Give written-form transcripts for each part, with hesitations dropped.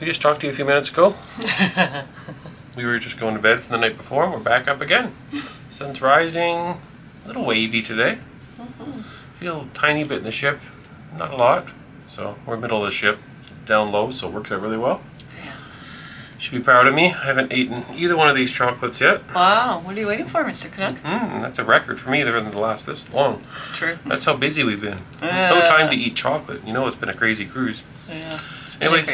We just talked to you a few minutes ago. We were just going to bed from the night before, and we're back up again. Sun's rising, a little wavy today. Feel a tiny bit in the ship, not a lot. So we're middle of the ship, down low, so it works out really well. Should be proud of me. I haven't eaten either one of these chocolates yet. Wow, what are you waiting for, Mr. Canuck? That's a record for me. They're going to last this long. True. That's how busy we've been. No time to eat chocolate. You know, it's been a crazy cruise. Yeah. Anyways,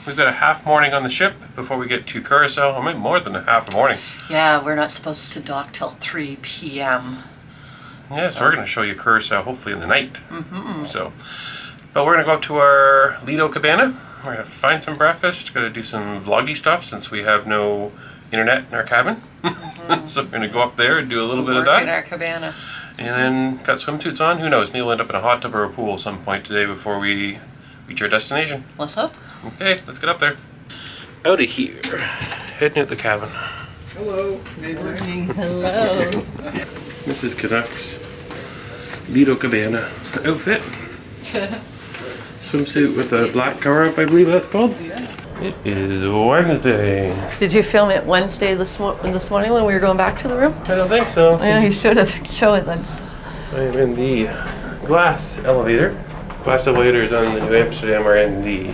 we've got a half morning on the ship before we get to Curacao. I mean, more than a half a morning. Yeah, we're not supposed to dock till 3 p.m. Yeah, so we're going to show you Curacao hopefully in the night. But we're going to go up to our Lido Cabana. We're going to find some breakfast. Going to do some vloggy stuff since we have no internet in our cabin. So we're going to go up there and do a little bit of that. In our cabana. And then got swimsuits on. Who knows? Maybe we'll end up in a hot tub or a pool at some point today before we reach our destination. Let's hope. Okay, let's get up there. Out of here. Heading out the cabin. Hello, neighbor. Hello. This is Canucks Lido Cabana outfit. Swimsuit with a black cover up, I believe that's called. Yeah. It is Wednesday. Did you film it Wednesday this morning when we were going back to the room? I don't think so. Yeah, you should have. Show it then. I'm in the glass elevator. Glass elevators on the Nieuw Amsterdam are in the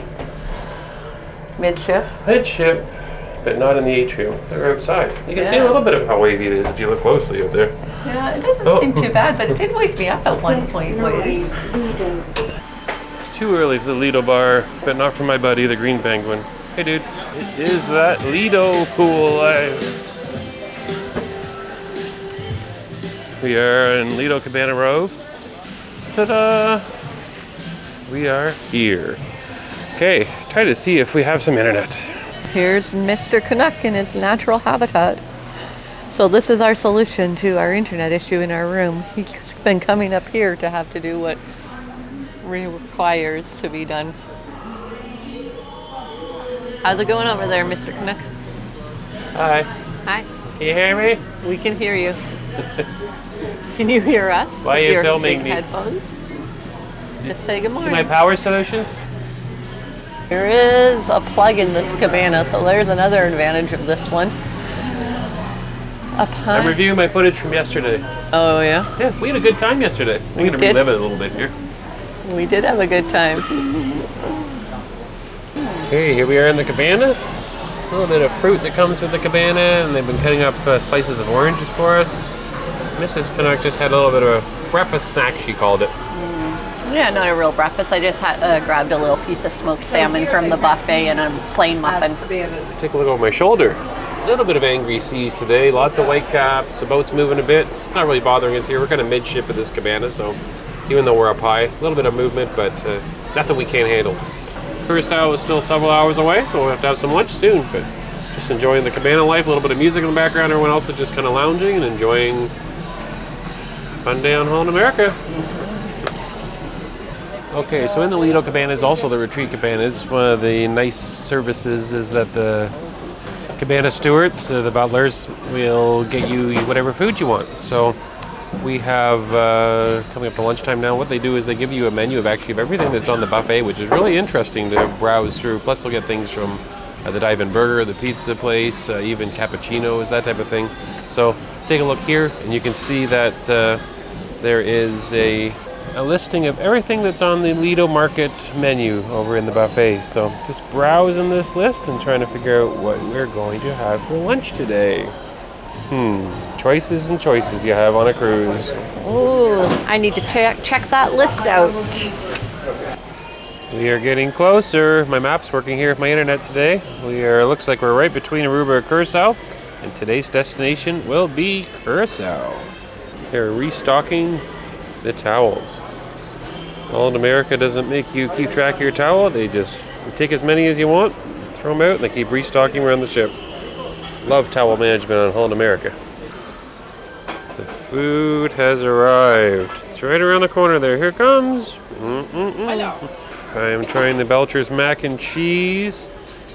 Midship. midship, but not in the atrium. They're outside. You can see a little bit of how wavy it is if you look closely up there. Yeah, it doesn't seem too bad, but it did wake me up at one point. Waves. It's too early for the Lido bar, but not for my buddy, the green penguin. Hey, dude. It is that Lido pool live. We are in Lido Cabana Row. Ta-da! We are here. Okay, try to see if we have some internet. Here's Mr. Canuck in his natural habitat. So this is our solution to our internet issue in our room. He's been coming up here to have to do what requires to be done. How's it going over there, Mr. Canuck? Hi. Hi. Can you hear me? We can hear you. Can you hear us? Why are with you your filming big me? Headphones? Just say good See morning. my power solutions? There is a plug in this cabana, so there's another advantage of this one. I'm reviewing my footage from yesterday. Oh yeah? Yeah, we had a good time yesterday. I'm going to did. relive it a little bit here. We did have a good time. Okay, here we are in the cabana. A little bit of fruit that comes with the cabana, and they've been cutting up slices of oranges for us. Mrs. Canuck just had a little bit of a breakfast snack, she called it. Yeah, not a real breakfast. I just grabbed a little piece of smoked salmon from the buffet and a plain muffin. Take a look over my shoulder. A little bit of angry seas today, lots of white caps, the boat's moving a bit. It's not really bothering us here. We're kind of midship of this cabana, so even though we're up high, a little bit of movement, but nothing we can't handle. Curacao is still several hours away, so we'll have to have some lunch soon, but just enjoying the cabana life, a little bit of music in the background, everyone else is just kind of lounging and enjoying a fun day on Holland America. Okay, so in the Lido Cabanas, also the retreat cabanas, one of the nice services is that the cabana stewards, the butlers, will get you whatever food you want. So we have, coming up to lunchtime now, what they do is they give you a menu of everything that's on the buffet, which is really interesting to browse through. Plus they'll get things from the Dive-In Burger, the pizza place, even cappuccinos, that type of thing. So take a look here, and you can see that there is a listing of everything that's on the Lido Market menu over in the buffet. So just browsing this list and trying to figure out what we're going to have for lunch today. Choices and choices you have on a cruise. Ooh, I need to check that list out. We are getting closer. My map's working here with my internet today. Looks like we're right between Aruba and Curacao, and today's destination will be Curacao. They're restocking the towels. Holland America doesn't make you keep track of your towel. They just take as many as you want, throw them out, and they keep restocking around the ship. Love towel management on Holland America. The food has arrived. It's right around the corner there. Here it comes. Hello. I am trying the Belcher's mac and cheese.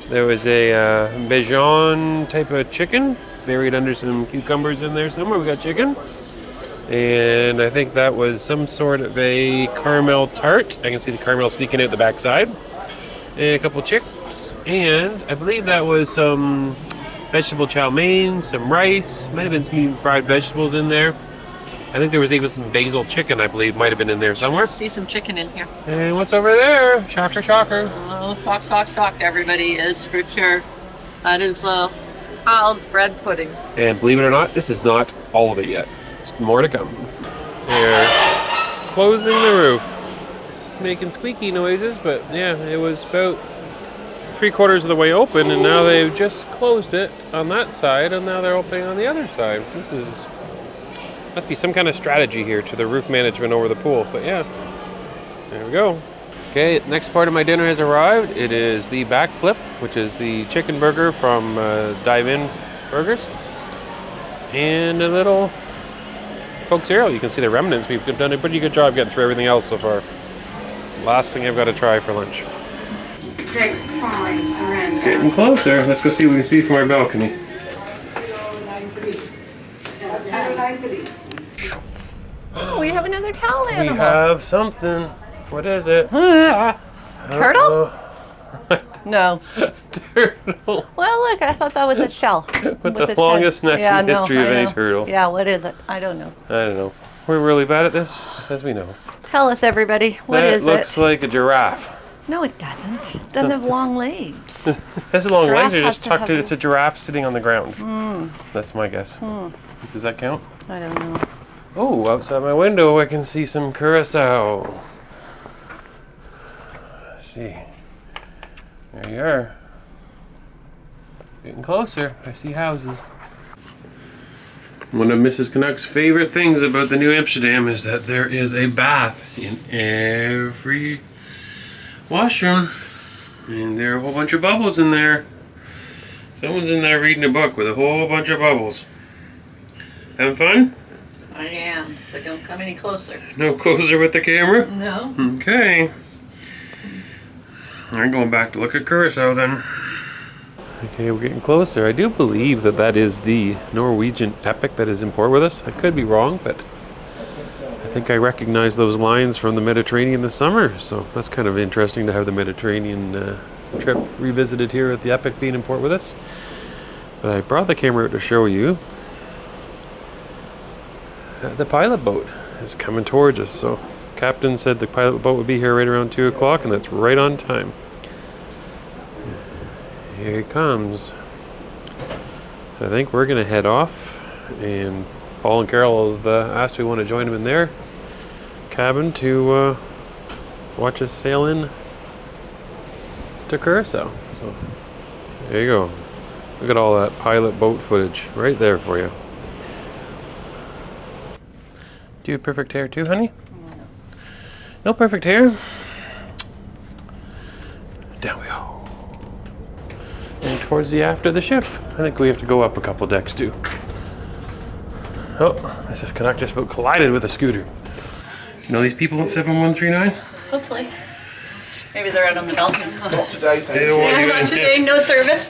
There was a Béjon type of chicken buried under some cucumbers in there somewhere. We got chicken. And I think that was some sort of a caramel tart. I can see the caramel sneaking out the backside. and a couple chips, and I believe that was some vegetable chow mein, some rice, might have been some fried vegetables in there. I think there was even some basil chicken, I believe, might have been in there somewhere. I see some chicken in here. And what's over there? Shocker, shocker. Oh, shock, everybody is for sure. That is Kyle's bread pudding. And believe it or not, this is not all of it yet. There's more to come. They're closing the roof. It's making squeaky noises, but yeah, it was about 3/4 of the way open, and now they've just closed it on that side, and now they're opening on the other side. Must be some kind of strategy here to the roof management over the pool, but yeah, there we go. Okay, next part of my dinner has arrived. It is the backflip, which is the chicken burger from Dive In Burgers, and a little Coke Zero. You can see the remnants. We've done a pretty good job getting through everything else so far. Last thing I've got to try for lunch. Getting closer. Let's go see what we can see from our balcony. Oh, we have another towel animal. We have something. What is it? Turtle? No. Turtle. Well, look, I thought that was a shell. With the longest neck in the history of any turtle. Yeah, what is it? I don't know. I don't know. We're really bad at this, as we know. Tell us, everybody. What is it? That looks like a giraffe. No, it doesn't. It doesn't have long legs. It has long Giraffe legs. They're has just to tucked have in. It's a giraffe sitting on the ground. That's my guess. Does that count? I don't know. Oh, outside my window I can see some Curacao. Let's see. There you are. Getting closer. I see houses. One of Mrs. Canucks' favorite things about the New Amsterdam is that there is a bath in every washroom. And there are a whole bunch of bubbles in there. Someone's in there reading a book with a whole bunch of bubbles. Having fun? I am, but don't come any closer. No closer with the camera? No. Okay. I'm going back to look at Curacao then. Okay, we're getting closer. I do believe that that is the Norwegian epic that is in port with us. I could be wrong, but I think I recognize those lines from the Mediterranean this summer. So that's kind of interesting to have the Mediterranean trip revisited here with the epic being in port with us. But I brought the camera out to show you. The pilot boat is coming towards us. So captain said the pilot boat would be here right around 2 o'clock, and that's right on time. Here he comes. So I think we're going to head off, and Paul and Carole have asked if we want to join them in their cabin to watch us sail in to Curacao. So there you go. Look at all that pilot boat footage right there for you. Do you have perfect hair too, honey? No perfect hair? Down we go. And towards the aft of the ship. I think we have to go up a couple decks too. Oh, Mrs. Canuck just about collided with a scooter. You know these people at 7139? Hopefully. Maybe they're out on the balcony. Not today, thank They don't want you Not in today, here. no service.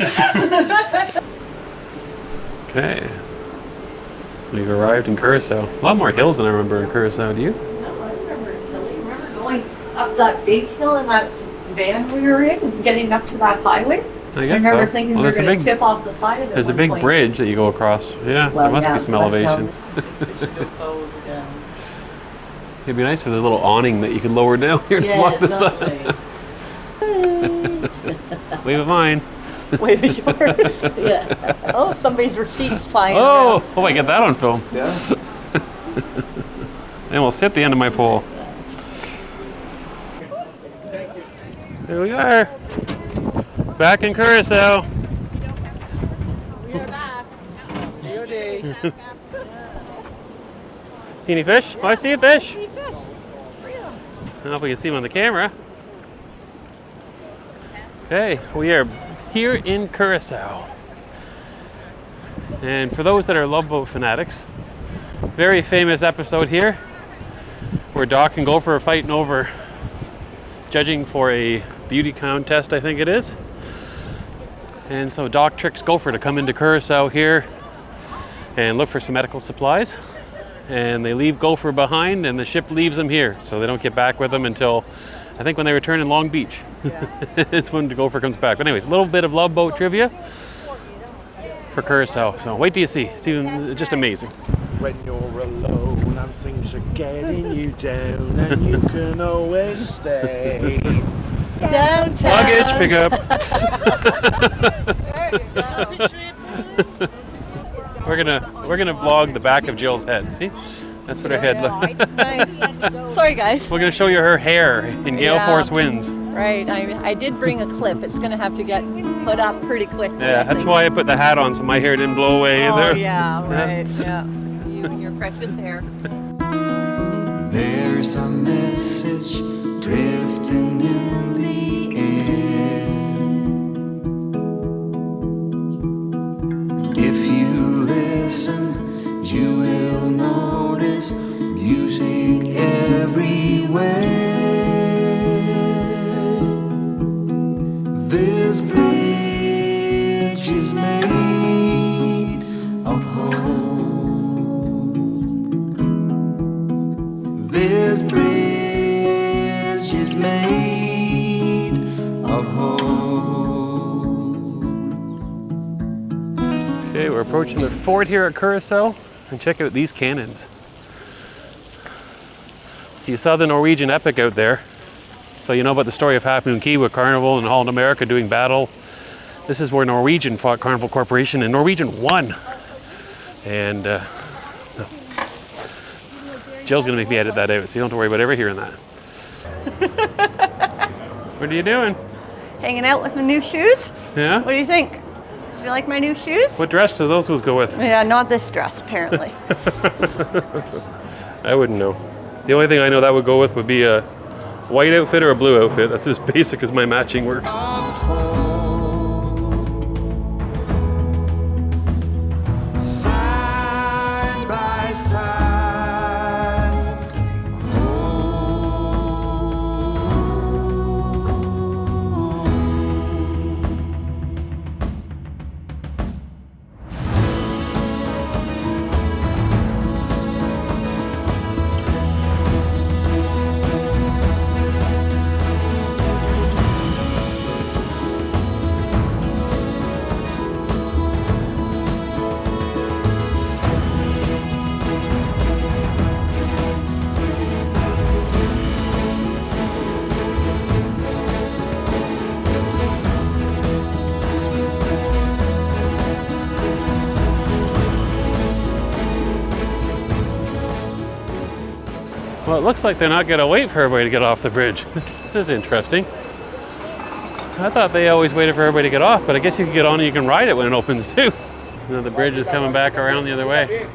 Okay. We've arrived in Curacao. A lot more hills than I remember in Curacao, do you? No, I remember going up that big hill in that van we were in and getting up to that highway. I guess I remember so. ting Well, we were going to tip off the side of it. There's a at big one point. bridge that you go across. Yeah, so Well, there must yeah, be some that's elevation. It'd be nice if there's a little awning that you could lower down here to block the sun. Wave at mine. Wave at yours. Yeah. Oh, somebody's receipt's flying Oh, around. oh, I get that on film. Yeah. And we'll hit the end of my pole. Here we are. Back in Curacao. We're back. See any fish? Oh, I see a fish. I don't know if we can see him on the camera. Okay, we are here in Curacao. And for those that are Love Boat fanatics, very famous episode here where Doc and Gopher are fighting over judging for a beauty contest, I think it is. And so Doc tricks Gopher to come into Curacao here and look for some medical supplies. And they leave Gopher behind, and the ship leaves him here. So they don't get back with him until I think when they return in Long Beach, is when the gopher comes back. But anyways, a little bit of Love Boat trivia for Curacao. So wait till you see. It's just amazing. When you're alone and things are getting you down, and you can always stay Downtown. Luggage pickup. We're gonna vlog the back of Jill's head. See, that's what her head looks. Nice. Sorry, guys. We're gonna show you her hair in gale force winds. Right. I did bring a clip. It's going to have to get put up pretty quickly. Yeah, that's why I put the hat on so my hair didn't blow away Oh, either. yeah, right. Yeah. You and your precious hair. There's a message drifting in the air. If you listen, you will notice music everywhere. This bridge is made of hope. This bridge is made of hope. Okay, we're approaching the fort here at Curacao, and check out these cannons. So you saw the Norwegian epic out there. So you know about the story of Half Moon Cay with Carnival and Holland America doing battle. This is where Norwegian fought Carnival Corporation, and Norwegian won. And Jill's gonna make me edit that out, so you don't have to worry about ever hearing that. What are you doing? Hanging out with my new shoes. Yeah? What do you think? Do you like my new shoes? What dress do those ones go with? Yeah, not this dress, apparently. I wouldn't know. The only thing I know that would go with would be a white outfit or a blue outfit. That's as basic as my matching works. Side by side. Well, it looks like they're not going to wait for everybody to get off the bridge. This is interesting. I thought they always waited for everybody to get off, but I guess you can get on and you can ride it when it opens too. Now the bridge is coming back around the other way.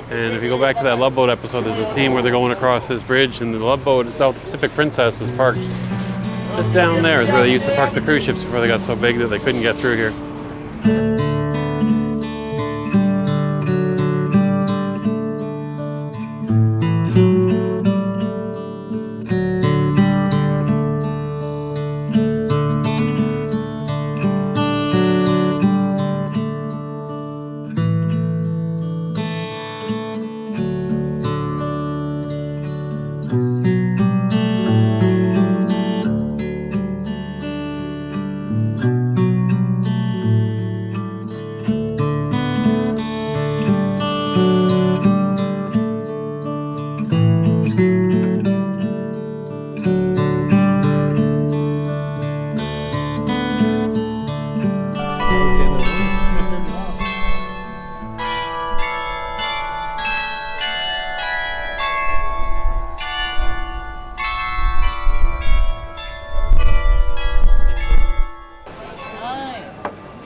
And if you go back to that Love Boat episode, there's a scene where they're going across this bridge, and the Love Boat, South Pacific Princess, is parked just down there is where they used to park the cruise ships before they got so big that they couldn't get through here.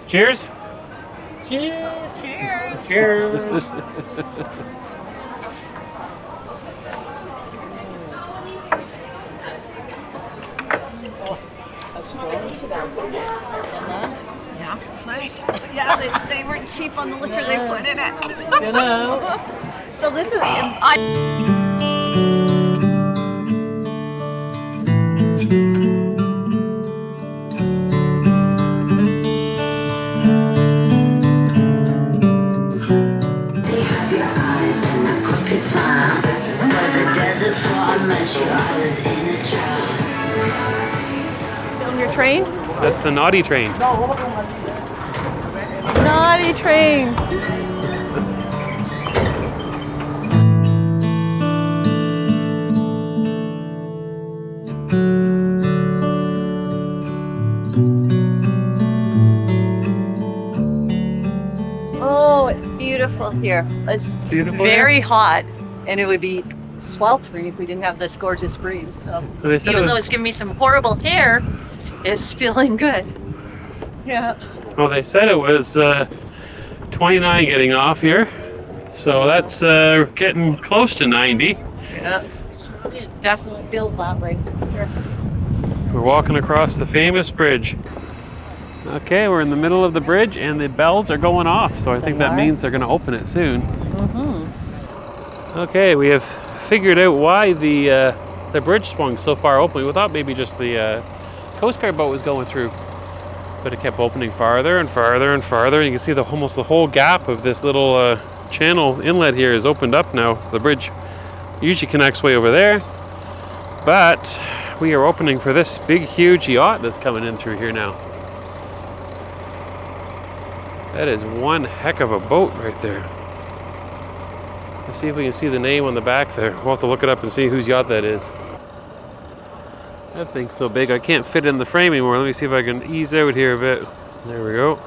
Cheers. Cheers. Cheers. Cheers. Yeah, it's nice. Yeah, they weren't cheap on the liquor they put in it. You know. So this is Have your eyes and a crooked smile. train? That's the naughty train. Naughty train. Oh, it's beautiful here. It's beautiful very hot, and it would be sweltering if we didn't have this gorgeous breeze. So They said even though it's giving me some horrible hair, it's feeling good. Yeah. Well, they said it was 29 getting off here, so that's getting close to 90. Yeah. It definitely feels that way. Sure. We're walking across the famous bridge. Okay, we're in the middle of the bridge and the bells are going off, so I think that means they're going to open it soon. Okay, we have figured out why the bridge swung so far open. We thought maybe just the Coast Guard boat was going through, but it kept opening farther and farther and farther. You can see almost the whole gap of this little channel inlet here is opened up now. The bridge usually connects way over there, but we are opening for this big, huge yacht that's coming in through here now. That is one heck of a boat right there. Let's see if we can see the name on the back there. We'll have to look it up and see whose yacht that is. That thing's so big I can't fit in the frame anymore. Let me see if I can ease out here a bit. There we go.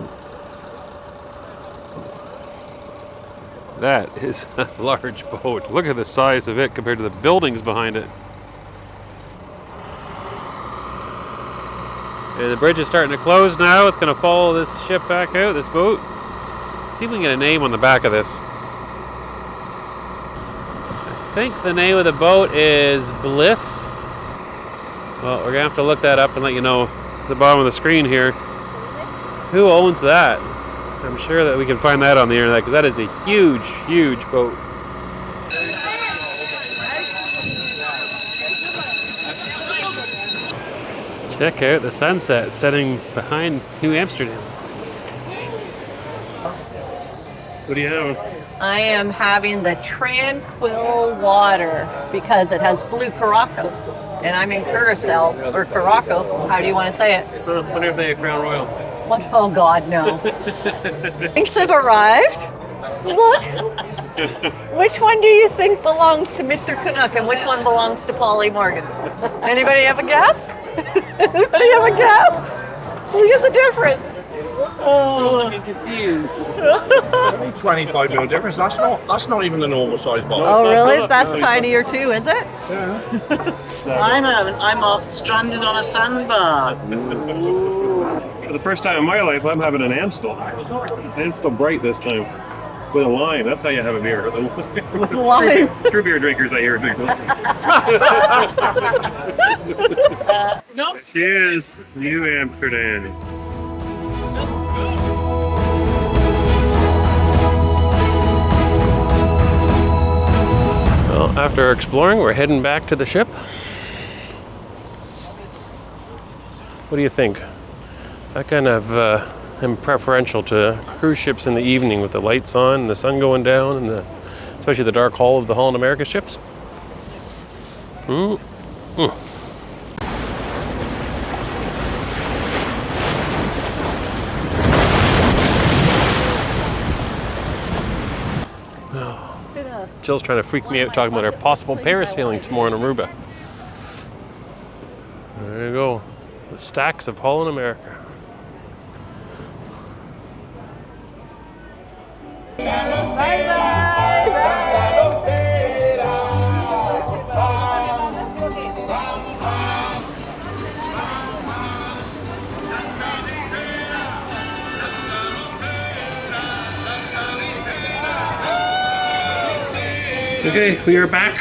That is a large boat. Look at the size of it compared to the buildings behind it. And the bridge is starting to close now. It's going to follow this ship back out, this boat. Let's see if we can get a name on the back of this. I think the name of the boat is Bliss. Well, we're going to have to look that up and let you know at the bottom of the screen here. Who owns that? I'm sure that we can find that on the internet because that is a huge, huge boat. Check out the sunset setting behind Nieuw Amsterdam. What do you have? I am having the tranquil water because it has blue Curacao. And I'm in Curacao, or Curacao. How do you want to say it? I wonder if they have Crown Royal. What? Oh, God, no. Drinks have arrived. Look. Which one do you think belongs to Mr. Canuck and which one belongs to Polly Morgan? Anybody have a guess? Anybody have a guess? Look at the difference. Oh, I'm confused. 25 mil difference. That's not even the normal size boat. Oh, really? That's tinier too, is it? I'm off stranded on a sandbar. For the first time in my life, I'm having an Amstel. Amstel Bright this time. With a lime. That's how you have a beer. With lime. True beer drinkers, I hear. Drink those. Cheers, Nieuw Amsterdam. Well, after exploring, we're heading back to the ship. What do you think? I kind of am preferential to cruise ships in the evening with the lights on and the sun going down and especially the dark hull of the Holland America ships. Jill's trying to freak me out talking about our possible parasailing tomorrow in Aruba. There you go. The stacks of Holland America. Okay, we are back.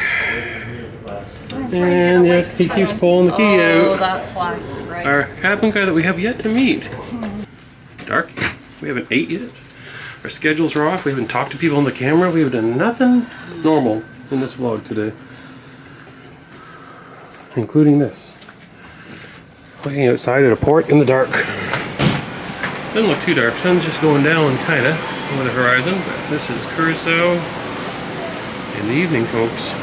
And yeah, he keeps pulling the key out. Oh, that's why. Right. Our cabin guy that we have yet to meet. Dark. We haven't ate yet. Our schedules are off. We haven't talked to people on the camera. We have done nothing normal in this vlog today. Including this. Looking outside at a port in the dark. Doesn't look too dark. Sun's just going down kinda over the horizon. But this is Curacao in the evening, folks.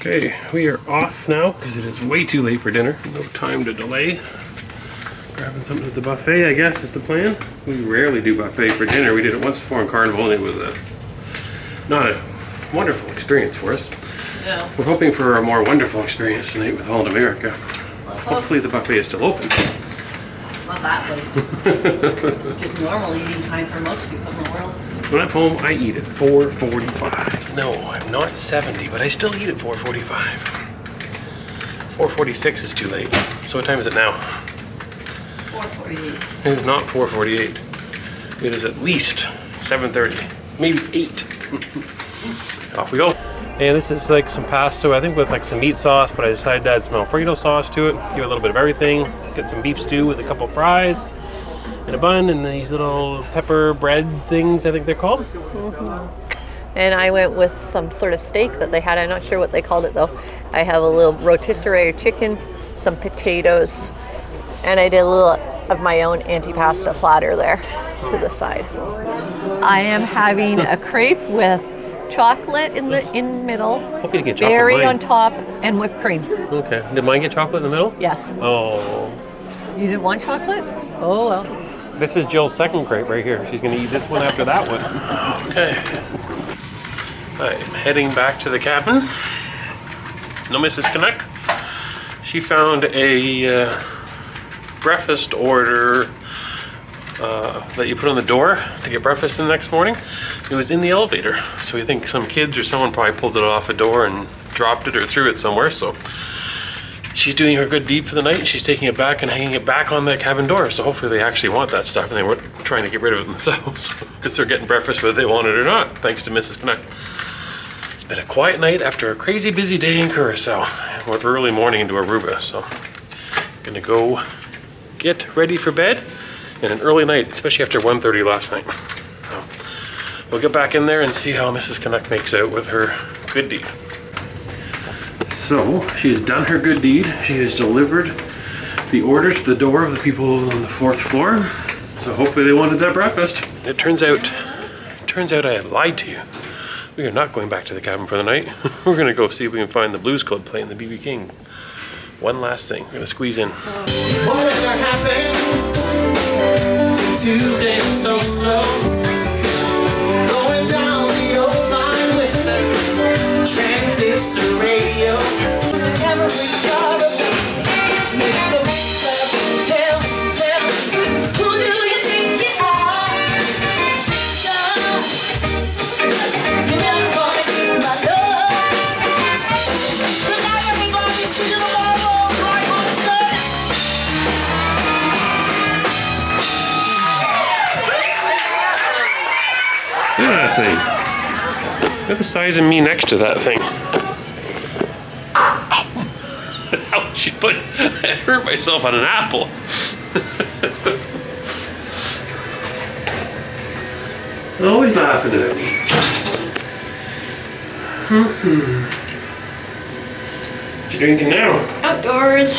Okay, we are off now because it is way too late for dinner. No time to delay. Grabbing something at the buffet, I guess, is the plan. We rarely do buffet for dinner. We did it once before in Carnival, and it was not a wonderful experience for us. No. We're hoping for a more wonderful experience tonight with Holland America. Hopefully the buffet is still open. It's not that late. It's just normal eating time for most people in the world. When I'm home, I eat at 4:45. No, I'm not 70, but I still eat at 4:45. 4:46 is too late. So what time is it now? 4:48. It is not 4:48. It is at least 7:30, maybe 8. Off we go. And this is like some pasta, I think with like some meat sauce, but I decided to add some Alfredo sauce to it. Give it a little bit of everything. Get some beef stew with a couple fries and a bun and these little pepper bread things, I think they're called. And I went with some sort of steak that they had. I'm not sure what they called it though. I have a little rotisserie chicken, some potatoes, and I did a little of my own antipasta platter there to the side. I am having a crepe with chocolate in the middle, Hopefully you get chocolate berry mine. on top, and whipped cream. Okay. Did mine get chocolate in the middle? Yes. Oh. You didn't want chocolate? Oh well. This is Jill's second crepe right here. She's going to eat this one after that one. Okay. I'm heading back to the cabin. No Mrs. Canuck. She found a breakfast order that you put on the door to get breakfast in the next morning. It was in the elevator. So we think some kids or someone probably pulled it off a door and dropped it or threw it somewhere. So she's doing her good deed for the night. She's taking it back and hanging it back on the cabin door. So hopefully they actually want that stuff and they weren't trying to get rid of it themselves because they're getting breakfast whether they want it or not, thanks to Mrs. Canuck. It's been a quiet night after a crazy busy day in Curacao. We're early morning into Aruba, so gonna go get ready for bed and an early night, especially after 1:30 last night. So we'll get back in there and see how Mrs. Canuck makes out with her good deed. So she has done her good deed. She has delivered the order to the door of the people on the 4th floor. So hopefully they wanted that breakfast. It turns out I had lied to you. We are not going back to the cabin for the night. We're gonna go see if we can find the Blues Club playing the BB King. One last thing, we're gonna squeeze in. Whatever happened to Tuesday so slow? Going down the old line with the transistor radio. Never recover. Mr. Tell, who do you think you are? You never gonna keep my love. Good night, everybody. See you tomorrow. Drive home safe. Look at that thing. Look at the size of me next to that thing. Ow, she put, I hurt myself on an apple. Always laughing at me. What you drinking now? Outdoors.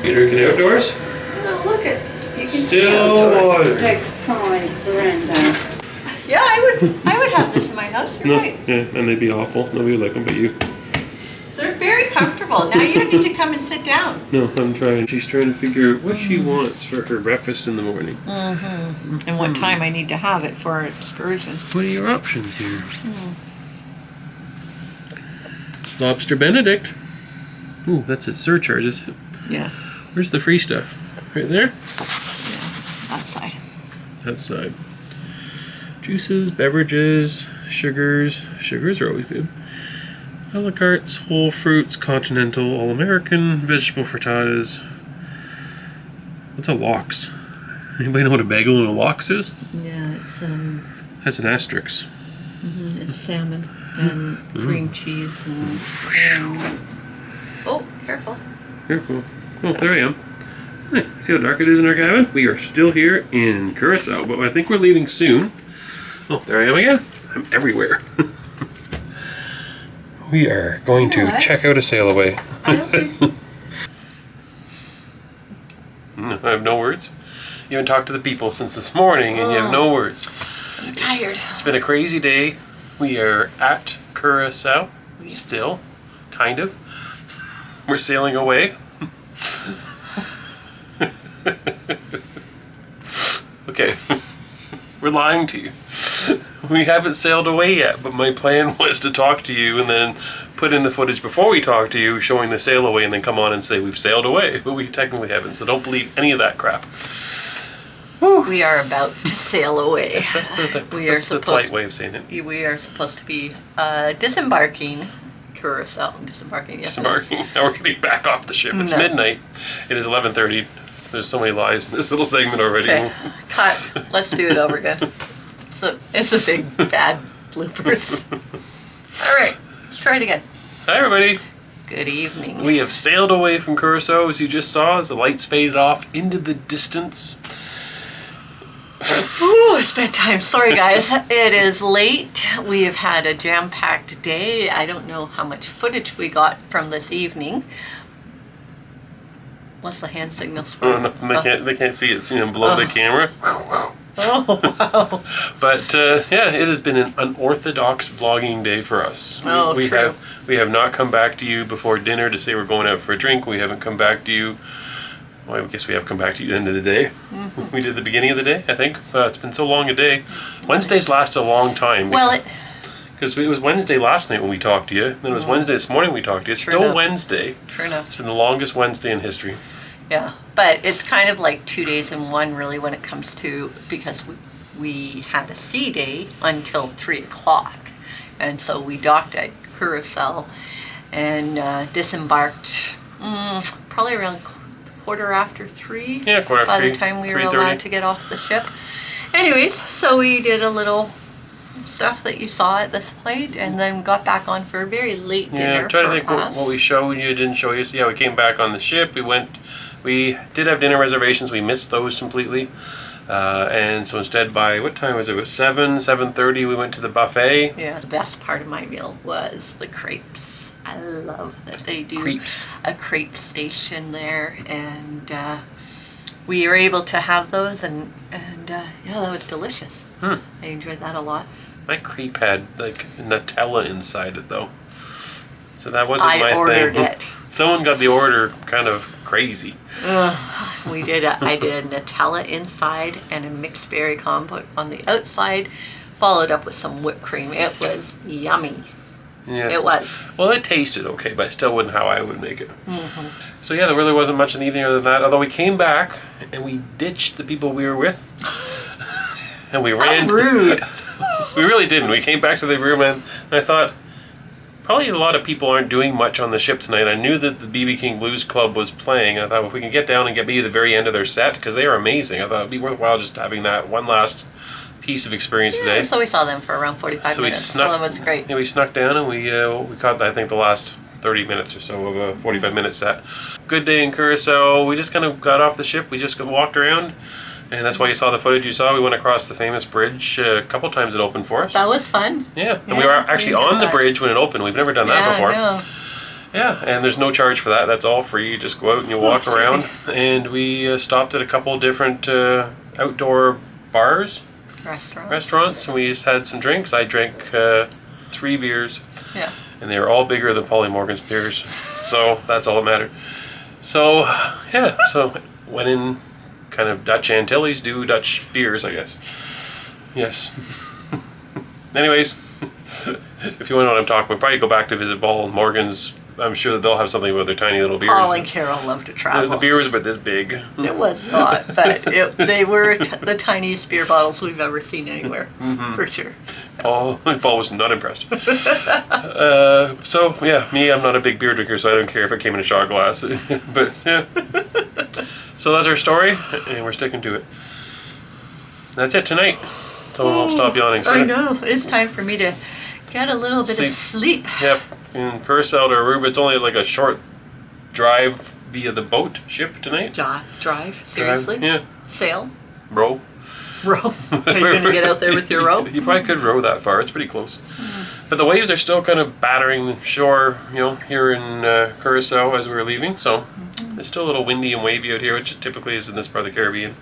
You drinking outdoors? No, look at you can see Still outdoors. water. Yeah, I would have this in my house. You're No, right. yeah, and they'd be awful. Nobody would like them but you. They're very comfortable. Now you don't need to come and sit down. No, I'm trying. She's trying to figure out what she wants for her breakfast in the morning. And what time I need to have it for our excursion. What are your options here? Lobster Benedict. Ooh, that's at surcharges. Yeah, Where's the free stuff? Right there? outside. That side. Juices, beverages, sugars. Sugars are always good. A la cartes, whole fruits, continental, all-American, vegetable frittatas. What's a lox? Anybody know what a bagel and a lox is? Yeah, it's That's an asterisk. it's salmon and cream cheese and oh, careful. Careful. Oh, there I am. Hey, see how dark it is in our cabin? We are still here in Curacao, but I think we're leaving soon. Oh, there I am again. I'm everywhere. We are going to check out a sail away. I don't think I have no words. You haven't talked to the people since this morning and you have no words. I'm tired. It's been a crazy day. We are at Curacao still. kind of. We're sailing away. Okay, we're lying to you. We haven't sailed away yet, but my plan was to talk to you and then put in the footage before we talk to you showing the sail away and then come on and say we've sailed away, but we technically haven't, so don't believe any of that crap. We are about to sail away. Yes, that's the polite way of saying it. We are supposed to be disembarking Curacao. Disembarking, yes. Disembarking. Now we're getting back off the ship. It's midnight. It is 11:30. There's so many lies in this little segment already. Okay, cut. Let's do it over again. It's a big bad bloopers. All right, let's try it again. Hi everybody. Good evening. We have sailed away from Curacao, as you just saw, as the lights faded off into the distance. Ooh, it's bedtime. Sorry, guys. It is late. We have had a jam-packed day. I don't know how much footage we got from this evening. What's the hand signals for? Oh, no, they can't see it. See them blow the camera. Oh, wow. But yeah, it has been an unorthodox vlogging day for us. Oh, we true. have not come back to you before dinner to say we're going out for a drink. We haven't come back to you. Well, I guess we have come back to you at the end of the day. We did the beginning of the day, I think. It's been so long a day. Wednesdays last a long time. Well, because it was Wednesday last night when we talked to you. Then it was Wednesday this morning we talked to you. It's True still enough. Wednesday. True enough. It's been the longest Wednesday in history. Yeah, but it's kind of like 2 days in one, really, when it comes to, because we had a sea day until 3 o'clock. And so we docked at Curacao and disembarked probably around 3:15. Yeah, 3:15. By the time we were 3:30. allowed to get off the ship. Anyways, so we did a little stuff that you saw at this point, and then got back on for a very late dinner. Yeah, I'm trying to for think us. what we showed you, didn't show you. So yeah, we came back on the ship. We did have dinner reservations. We missed those completely. And so instead, by what time was it? It was 7:30. We went to the buffet. Yeah, the best part of my meal was the crepes. I love that they do Crepes. a crepe station there, and we were able to have those, and yeah, that was delicious. I enjoyed that a lot. My crepe had like Nutella inside it though, so that wasn't my I thing. ordered it. Someone got the order kind of crazy. We did. I did Nutella inside and a mixed berry compote on the outside, followed up with some whipped cream. It was yummy. Yeah. It was. Well, it tasted okay, but still wasn't how I would make it. So yeah, there really wasn't much in the evening other than that. Although we came back and we ditched the people we were with, and we ran. How rude. We really didn't. We came back to the room and I thought, probably a lot of people aren't doing much on the ship tonight. I knew that the BB King Blues Club was playing. I thought if we can get down and get maybe the very end of their set, because they are amazing. I thought it'd be worthwhile just having that one last piece of experience today. So we saw them for around 45 So we minutes. snuck. So that was great. Yeah, we snuck down and we caught I think the last 30 minutes or so of a 45-minute set. Good day in Curacao. We just kind of got off the ship. We just walked around. And that's why you saw the footage you saw. We went across the famous bridge a couple times. It opened for us. That was fun. Yeah, and Yeah, we were we actually enjoyed on the that. bridge when it opened. We've never done that before. I know. Yeah, and there's no charge for that. That's all free. You just go out and you walk around. And we stopped at a couple different outdoor bars, restaurants, and we just had some drinks. I drank 3 beers. Yeah. And they were all bigger than Paulie Morgan's beers. So that's all that mattered. So, yeah, so went in kind of Dutch Antilles, do Dutch beers, I guess. Yes. Anyways, if you want to know what I'm talking about, probably go back to visit Paul and Morgan's. I'm sure that they'll have something with their tiny little beers. Paul and Carole love to travel. The beer was about this big. It was not, but they were the tiniest beer bottles we've ever seen anywhere, for sure. Paul was not impressed. So yeah, I'm not a big beer drinker, so I don't care if it came in a shot glass. But yeah. So that's our story, and we're sticking to it. That's it tonight. Someone will stop yawning. I know. It's time for me to get a little bit of sleep. Yep. In Curacao to Aruba, it's only like a short drive via the boat ship tonight. Drive? Seriously? Yeah. Sail? Row. Row? Are you going to get out there with your row? You probably could row that far. It's pretty close. But the waves are still kind of battering the shore, here in Curacao as we were leaving. So it's still a little windy and wavy out here, which it typically is in this part of the Caribbean.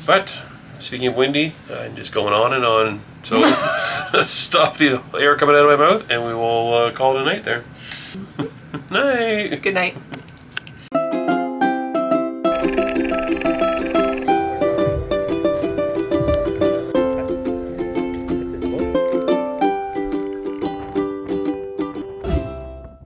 But speaking of windy, I'm just going on and on. So let's stop the air coming out of my mouth and we will call it a night there. Night. Good night.